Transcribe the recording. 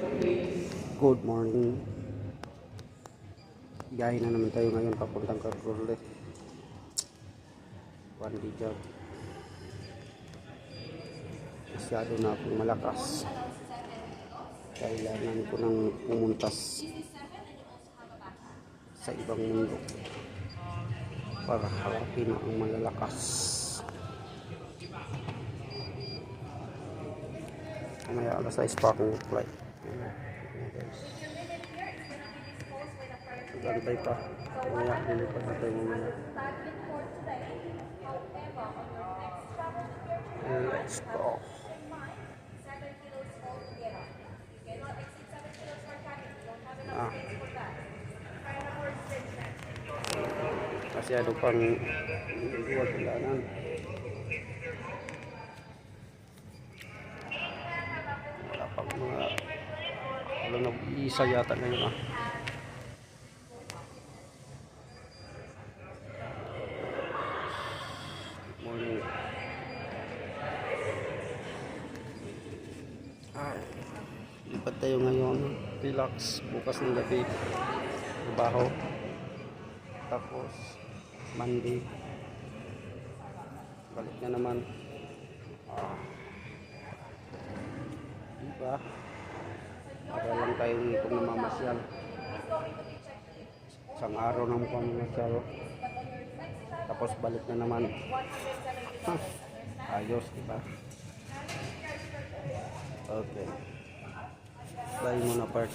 Good morning. Biyahe na naman tayo ngayon papuntang Carole. One day job. Masyado na akong malakas. Kailangan ko nang pumuntas sa ibang mundo para harapin ang malalakas. Mamaya alas 6 pa akong flight. Gantay pa. Mamaya lilipat na tayo mamaya. Let's go. Masyado pang huwag kailangan. Wala pang mga walang nag-iisa yata ngayon Morning. Lipat tayo ngayon. Relax. Bukas ng gabi. Trabaho. Tapos Monday balik na naman. Diba? Para lang tayong itong namamasyal. Isang araw ng pamamasyal. Tapos balik na naman. Ayos, diba? Okay. Fly muna part.